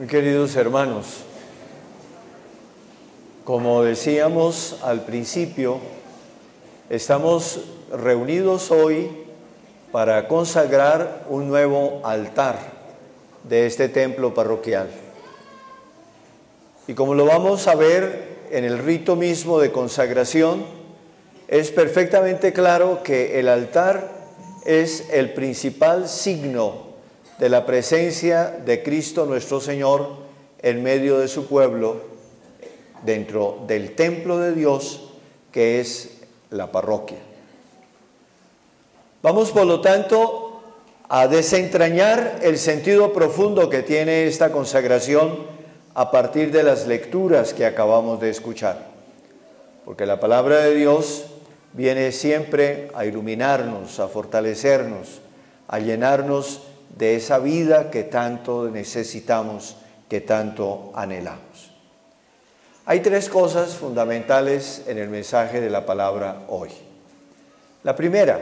Muy queridos hermanos, como decíamos al principio, estamos reunidos hoy para consagrar un nuevo altar de este templo parroquial. Y como lo vamos a ver en el rito mismo de consagración, es perfectamente claro que el altar es el principal signo de la presencia de Cristo nuestro Señor en medio de su pueblo, dentro del templo de Dios que es la parroquia. Vamos por lo tanto a desentrañar el sentido profundo que tiene esta consagración a partir de las lecturas que acabamos de escuchar, porque la palabra de Dios viene siempre a iluminarnos, a fortalecernos, a llenarnos de esa vida que tanto necesitamos, que tanto anhelamos. Hay tres cosas fundamentales en el mensaje de la palabra hoy. La primera,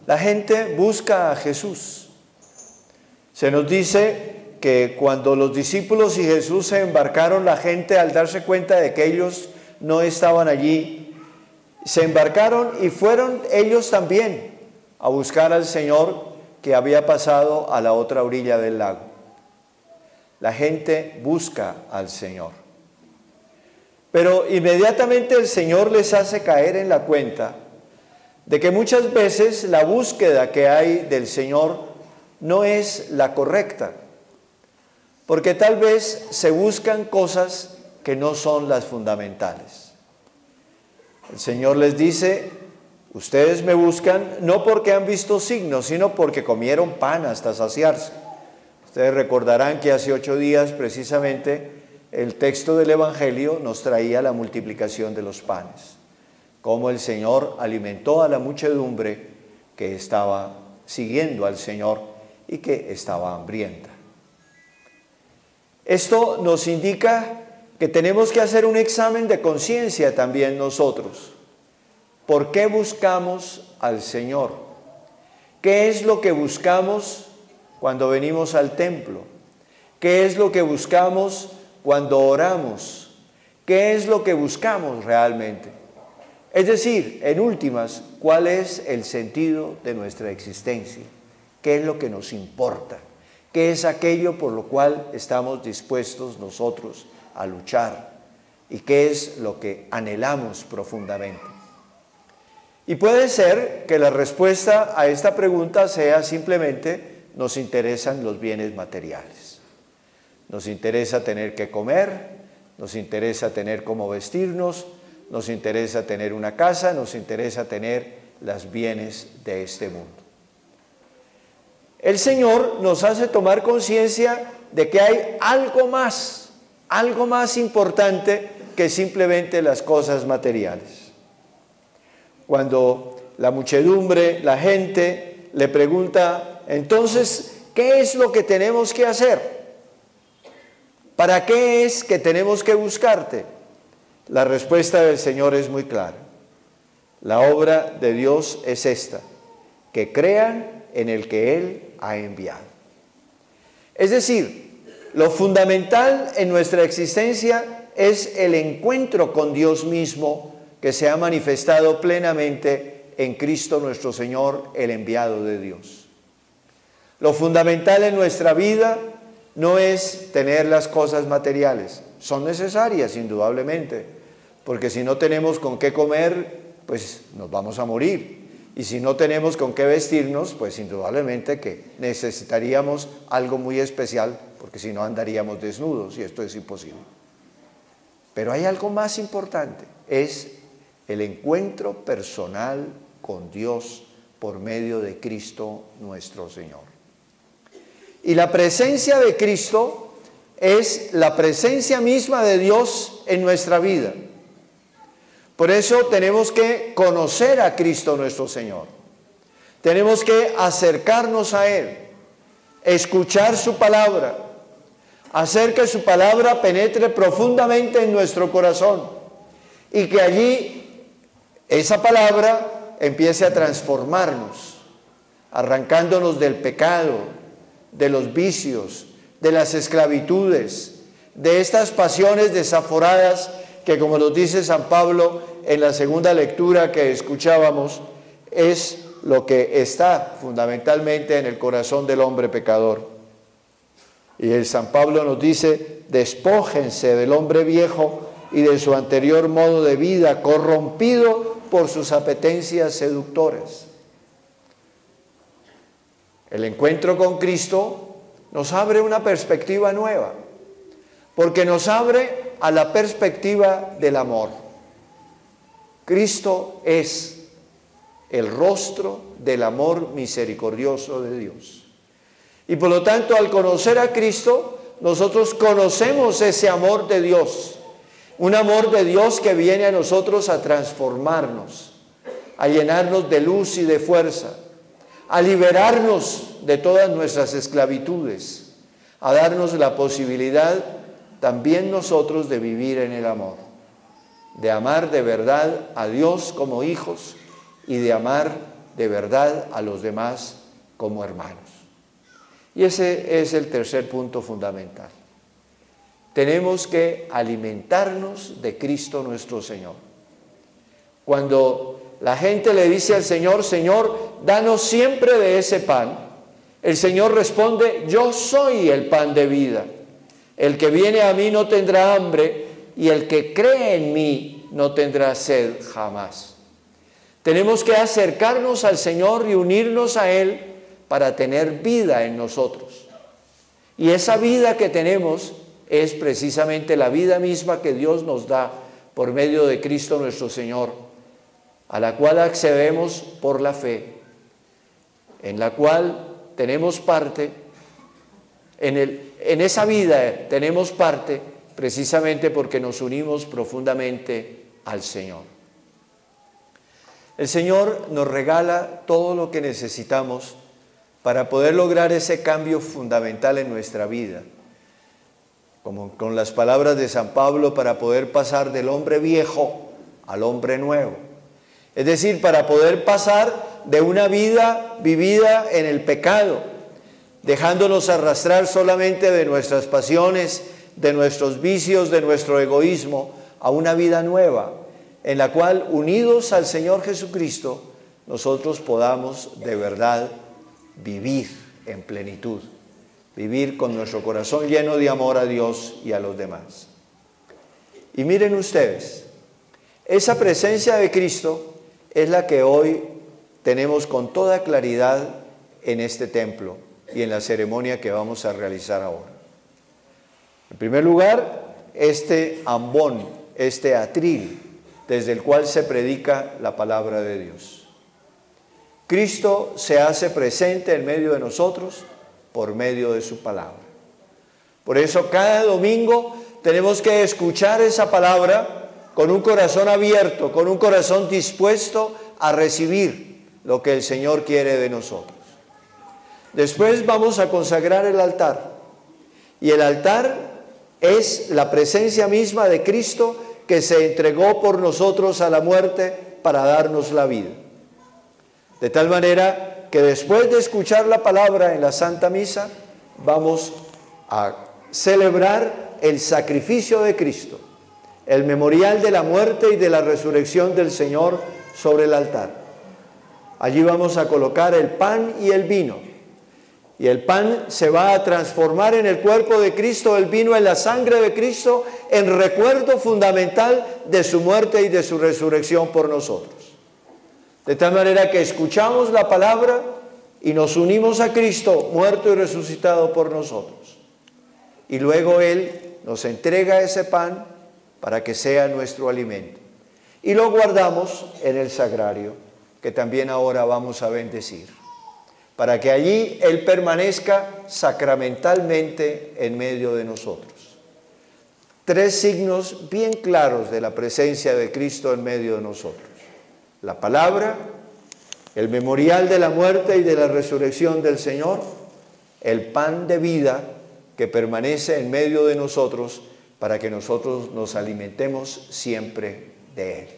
la gente busca a Jesús. Se nos dice que cuando los discípulos y Jesús se embarcaron, la gente, al darse cuenta de que ellos no estaban allí, se embarcaron y fueron ellos también a buscar al Señor que había pasado a la otra orilla del lago. La gente busca al Señor. Pero inmediatamente el Señor les hace caer en la cuenta de que muchas veces la búsqueda que hay del Señor no es la correcta, porque tal vez se buscan cosas que no son las fundamentales. El Señor les dice: ustedes me buscan no porque han visto signos, sino porque comieron pan hasta saciarse. Ustedes recordarán que hace 8 días precisamente el texto del Evangelio nos traía la multiplicación de los panes, cómo el Señor alimentó a la muchedumbre que estaba siguiendo al Señor y que estaba hambrienta. Esto nos indica que tenemos que hacer un examen de conciencia también nosotros. ¿Por qué buscamos al Señor? ¿Qué es lo que buscamos cuando venimos al templo? ¿Qué es lo que buscamos cuando oramos? ¿Qué es lo que buscamos realmente? Es decir, en últimas, ¿cuál es el sentido de nuestra existencia? ¿Qué es lo que nos importa? ¿Qué es aquello por lo cual estamos dispuestos nosotros a luchar? ¿Y qué es lo que anhelamos profundamente? Y puede ser que la respuesta a esta pregunta sea simplemente: nos interesan los bienes materiales. Nos interesa tener que comer, nos interesa tener cómo vestirnos, nos interesa tener una casa, nos interesa tener los bienes de este mundo. El Señor nos hace tomar conciencia de que hay algo más importante que simplemente las cosas materiales. Cuando la muchedumbre, la gente, le pregunta: entonces, ¿qué es lo que tenemos que hacer? ¿Para qué es que tenemos que buscarte? La respuesta del Señor es muy clara. La obra de Dios es esta: que crean en el que Él ha enviado. Es decir, lo fundamental en nuestra existencia es el encuentro con Dios mismo, que se ha manifestado plenamente en Cristo nuestro Señor, el enviado de Dios. Lo fundamental en nuestra vida no es tener las cosas materiales. Son necesarias, indudablemente, porque si no tenemos con qué comer, pues nos vamos a morir. Y si no tenemos con qué vestirnos, pues indudablemente que necesitaríamos algo muy especial, porque si no andaríamos desnudos, y esto es imposible. Pero hay algo más importante: es el encuentro personal con Dios por medio de Cristo nuestro Señor. Y la presencia de Cristo es la presencia misma de Dios en nuestra vida. Por eso tenemos que conocer a Cristo nuestro Señor. Tenemos que acercarnos a Él, escuchar su palabra, hacer que su palabra penetre profundamente en nuestro corazón y que allí esa palabra empiece a transformarnos, arrancándonos del pecado, de los vicios, de las esclavitudes, de estas pasiones desaforadas que, como nos dice San Pablo en la segunda lectura que escuchábamos, es lo que está fundamentalmente en el corazón del hombre pecador. Y el San Pablo nos dice: despójense del hombre viejo y de su anterior modo de vida, corrompido por sus apetencias seductoras. El encuentro con Cristo nos abre una perspectiva nueva, porque nos abre a la perspectiva del amor. Cristo es el rostro del amor misericordioso de Dios. Y por lo tanto, al conocer a Cristo, nosotros conocemos ese amor de Dios. Un amor de Dios que viene a nosotros a transformarnos, a llenarnos de luz y de fuerza, a liberarnos de todas nuestras esclavitudes, a darnos la posibilidad también nosotros de vivir en el amor, de amar de verdad a Dios como hijos y de amar de verdad a los demás como hermanos. Y ese es el tercer punto fundamental. Tenemos que alimentarnos de Cristo nuestro Señor. Cuando la gente le dice al Señor: Señor, danos siempre de ese pan, el Señor responde: yo soy el pan de vida. El que viene a mí no tendrá hambre, y el que cree en mí no tendrá sed jamás. Tenemos que acercarnos al Señor y unirnos a Él para tener vida en nosotros. Y esa vida que tenemos es precisamente la vida misma que Dios nos da por medio de Cristo nuestro Señor, a la cual accedemos por la fe, en la cual tenemos parte, en esa vida tenemos parte precisamente porque nos unimos profundamente al Señor. El Señor nos regala todo lo que necesitamos para poder lograr ese cambio fundamental en nuestra vida, como con las palabras de San Pablo, para poder pasar del hombre viejo al hombre nuevo. Es decir, para poder pasar de una vida vivida en el pecado, dejándonos arrastrar solamente de nuestras pasiones, de nuestros vicios, de nuestro egoísmo, a una vida nueva, en la cual, unidos al Señor Jesucristo, nosotros podamos de verdad vivir en plenitud, vivir con nuestro corazón lleno de amor a Dios y a los demás. Y miren ustedes, esa presencia de Cristo es la que hoy tenemos con toda claridad en este templo y en la ceremonia que vamos a realizar ahora. En primer lugar, este ambón, este atril, desde el cual se predica la palabra de Dios. Cristo se hace presente en medio de nosotros por medio de su palabra. Por eso cada domingo tenemos que escuchar esa palabra con un corazón abierto, con un corazón dispuesto a recibir lo que el Señor quiere de nosotros. Después vamos a consagrar el altar. Y el altar es la presencia misma de Cristo que se entregó por nosotros a la muerte para darnos la vida. De tal manera que después de escuchar la palabra en la Santa Misa, vamos a celebrar el sacrificio de Cristo, el memorial de la muerte y de la resurrección del Señor sobre el altar. Allí vamos a colocar el pan y el vino. Y el pan se va a transformar en el cuerpo de Cristo, el vino en la sangre de Cristo, en recuerdo fundamental de su muerte y de su resurrección por nosotros. De tal manera que escuchamos la palabra y nos unimos a Cristo, muerto y resucitado por nosotros. Y luego Él nos entrega ese pan para que sea nuestro alimento. Y lo guardamos en el sagrario, que también ahora vamos a bendecir, para que allí Él permanezca sacramentalmente en medio de nosotros. Tres signos bien claros de la presencia de Cristo en medio de nosotros: la palabra, el memorial de la muerte y de la resurrección del Señor, el pan de vida que permanece en medio de nosotros para que nosotros nos alimentemos siempre de Él.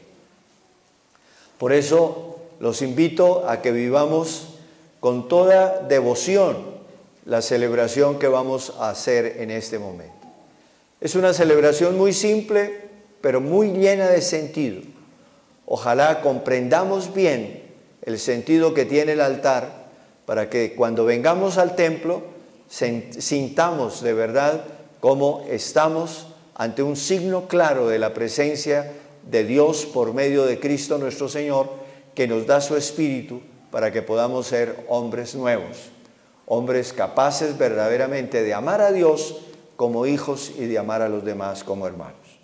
Por eso los invito a que vivamos con toda devoción la celebración que vamos a hacer en este momento. Es una celebración muy simple, pero muy llena de sentido. Ojalá comprendamos bien el sentido que tiene el altar para que cuando vengamos al templo sintamos de verdad cómo estamos ante un signo claro de la presencia de Dios por medio de Cristo nuestro Señor, que nos da su Espíritu para que podamos ser hombres nuevos, hombres capaces verdaderamente de amar a Dios como hijos y de amar a los demás como hermanos.